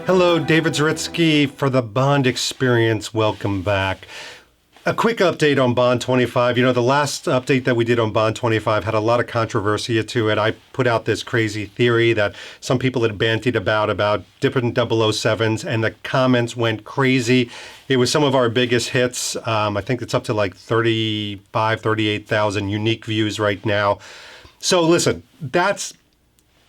Hello, David Zaritsky for the Bond Experience. Welcome back. A quick update on Bond 25. You know, the last update that we did on Bond 25 had a lot of controversy to it. I put out this crazy theory that some people had bandied about different 007s, and the comments went crazy. It was some of our biggest hits. I think it's up to like 38,000 unique views right now. So listen, that's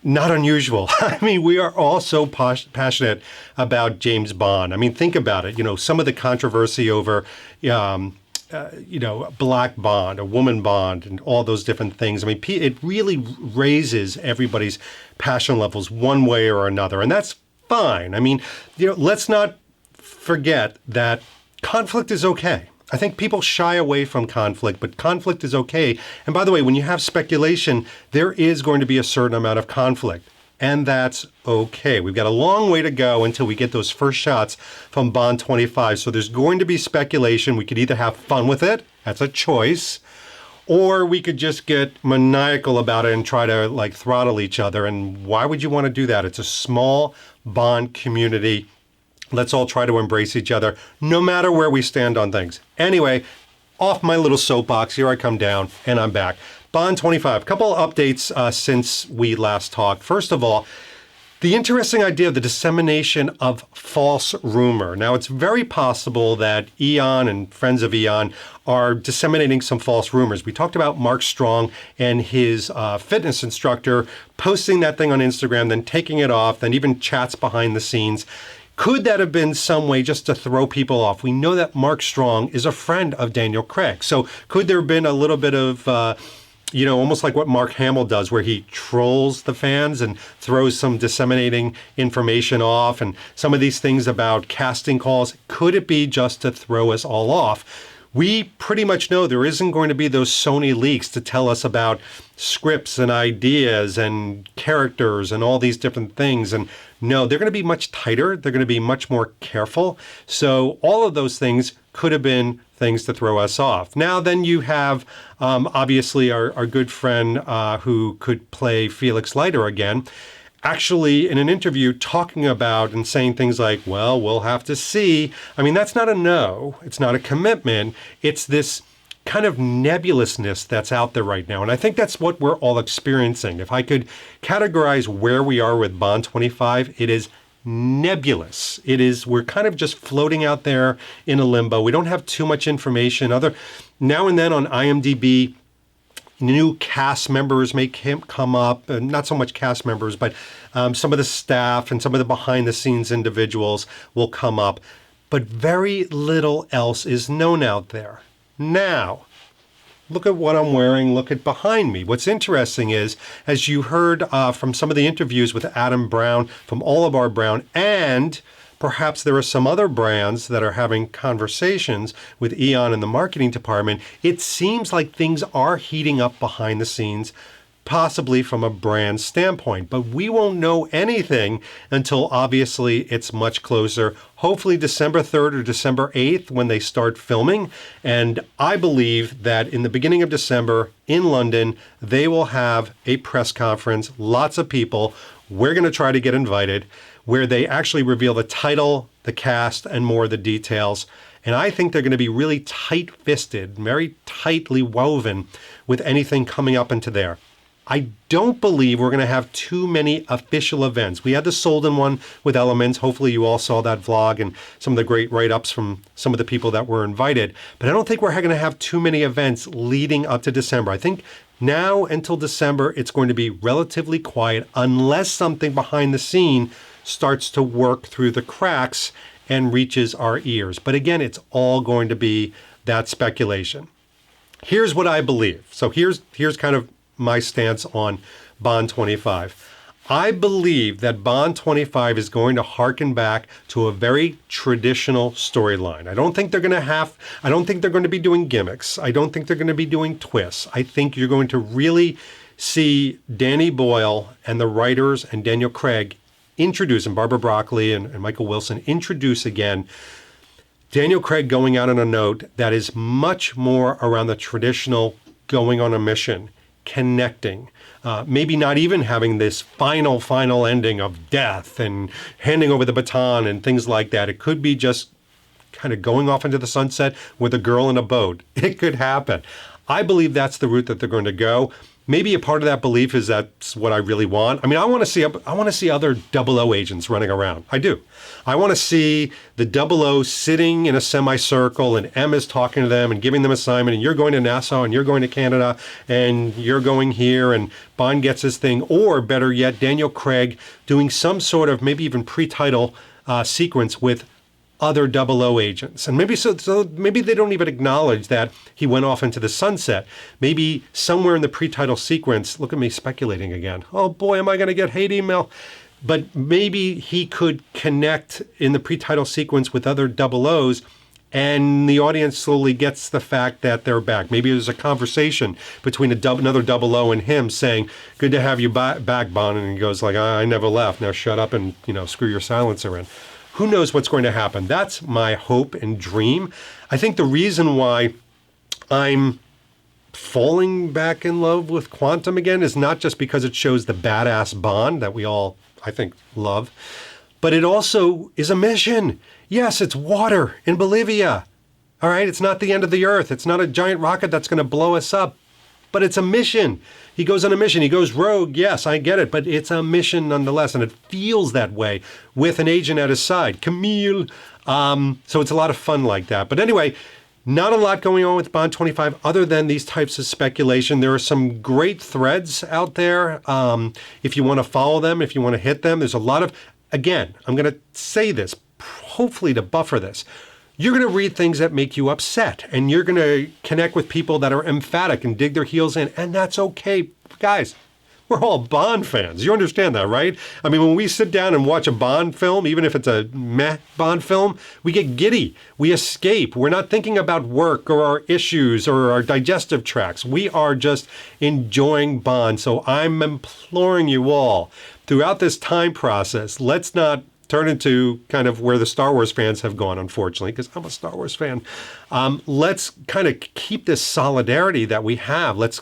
not unusual. I mean, we are all so passionate about James Bond. I mean, think about it. You know, some of the controversy over, a black Bond, a woman Bond, and all those different things. I mean, it really raises everybody's passion levels one way or another, and that's fine. I mean, let's not forget that conflict is okay. I think people shy away from conflict, but conflict is okay. And by the way, when you have speculation, there is going to be a certain amount of conflict, and that's okay. We've got a long way to go until we get those first shots from Bond 25. So there's going to be speculation. We could either have fun with it, that's a choice, or we could just get maniacal about it and try to throttle each other. And why would you want to do that? It's a small Bond community. Let's all try to embrace each other, no matter where we stand on things. Anyway, off my little soapbox, here I come down, and I'm back. Bond 25, a couple of updates since we last talked. First of all, the interesting idea of the dissemination of false rumor. Now, it's very possible that Eon and friends of Eon are disseminating some false rumors. We talked about Mark Strong and his fitness instructor posting that thing on Instagram, then taking it off, then even chats behind the scenes. Could that have been some way just to throw people off? We know that Mark Strong is a friend of Daniel Craig. So could there have been a little bit of, almost like what Mark Hamill does, where he trolls the fans and throws some disseminating information off, and some of these things about casting calls? Could it be just to throw us all off? We pretty much know there isn't going to be those Sony leaks to tell us about scripts and ideas and characters and all these different things. And no, they're going to be much tighter. They're going to be much more careful. So all of those things could have been things to throw us off. Now, then you have, obviously, our good friend who could play Felix Leiter again, actually in an interview talking about and saying things like, well, we'll have to see. I mean, that's not a no. It's not a commitment. It's this kind of nebulousness that's out there right now. And I think that's what we're all experiencing. If I could categorize where we are with Bond 25, it is nebulous. We're kind of just floating out there in a limbo. We don't have too much information. Now and then on IMDb, new cast members may come up, not so much cast members, but some of the staff and some of the behind-the-scenes individuals will come up. But very little else is known out there. Now, look at what I'm wearing. Look at behind me. What's interesting is, as you heard from some of the interviews with Adam Brown, from Oliver Brown, and perhaps there are some other brands that are having conversations with Eon in the marketing department, it seems like things are heating up behind the scenes, possibly from a brand standpoint. But we won't know anything until obviously it's much closer, hopefully December 3rd or December 8th when they start filming. And I believe that in the beginning of December in London, they will have a press conference, lots of people. We're going to try to get invited, where they actually reveal the title, the cast, and more of the details. And I think they're going to be really tight-fisted, very tightly woven with anything coming up into there. I don't believe we're going to have too many official events. We had the Solden one with Elements. Hopefully you all saw that vlog and some of the great write-ups from some of the people that were invited. But I don't think we're going to have too many events leading up to December. I think now until December, it's going to be relatively quiet unless something behind the scene starts to work through the cracks and reaches our ears. But again, it's all going to be that speculation. Here's what I believe. So here's kind of my stance on Bond 25. I believe that Bond 25 is going to harken back to a very traditional storyline. I don't think they're going to be doing gimmicks. I don't think they're going to be doing twists. I think you're going to really see Danny Boyle and the writers and Daniel Craig introduce, and Barbara Broccoli and Michael Wilson introduce again Daniel Craig going out on a note that is much more around the traditional going on a mission, connecting. Maybe not even having this final ending of death and handing over the baton and things like that. It could be just kind of going off into the sunset with a girl in a boat. It could happen. I believe that's the route that they're going to go. Maybe a part of that belief is that's what I really want. I mean, I want to see other 00 agents running around. I do. I want to see the 00 sitting in a semicircle and M is talking to them and giving them assignment, and you're going to Nassau and you're going to Canada and you're going here, and Bond gets his thing. Or better yet, Daniel Craig doing some sort of maybe even pre-title sequence with other 00 agents. And maybe maybe they don't even acknowledge that he went off into the sunset. Maybe somewhere in the pre-title sequence, look at me speculating again. Oh boy, am I going to get hate email. But maybe he could connect in the pre-title sequence with other 00s, and the audience slowly gets the fact that they're back. Maybe there's a conversation between another 00 and him saying, good to have you back, Bond. And he goes like, I never left. Now shut up and, screw your silencer in. Who knows what's going to happen? That's my hope and dream. I think the reason why I'm falling back in love with Quantum again is not just because it shows the badass Bond that we all, I think, love, but it also is a mission. Yes, it's water in Bolivia. All right, it's not the end of the earth. It's not a giant rocket that's going to blow us up, but it's a mission. He goes on a mission. He goes rogue. Yes, I get it, but it's a mission nonetheless, and it feels that way with an agent at his side, Camille. So it's a lot of fun like that. But anyway, not a lot going on with Bond 25 other than these types of speculation. There are some great threads out there. If you want to follow them, if you want to hit them, there's a lot of, again, I'm going to say this, hopefully to buffer this. You're going to read things that make you upset, and you're going to connect with people that are emphatic and dig their heels in, and that's okay. Guys, we're all Bond fans. You understand that, right? I mean, when we sit down and watch a Bond film, even if it's a meh Bond film, we get giddy. We escape. We're not thinking about work or our issues or our digestive tracts. We are just enjoying Bond. So I'm imploring you all, throughout this time process, let's not turn into kind of where the Star Wars fans have gone, unfortunately, because I'm a Star Wars fan. Let's kind of keep this solidarity that we have. Let's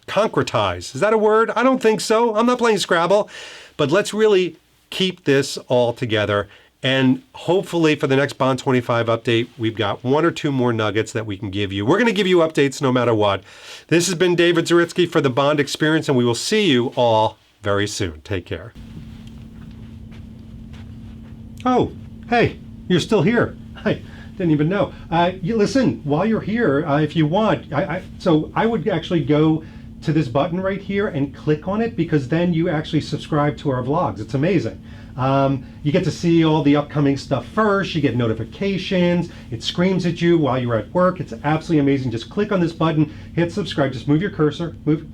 concretize. Is that a word? I don't think so. I'm not playing Scrabble. But let's really keep this all together. And hopefully for the next Bond 25 update, we've got 1 or 2 more nuggets that we can give you. We're going to give you updates no matter what. This has been David Zaritsky for the Bond Experience, and we will see you all very soon. Take care. Oh, hey, you're still here. I didn't even know. Listen, while you're here, if you want, so I would actually go to this button right here and click on it, because then you actually subscribe to our vlogs. It's amazing. You get to see all the upcoming stuff first. You get notifications. It screams at you while you're at work. It's absolutely amazing. Just click on this button, hit subscribe. Just move your cursor, move.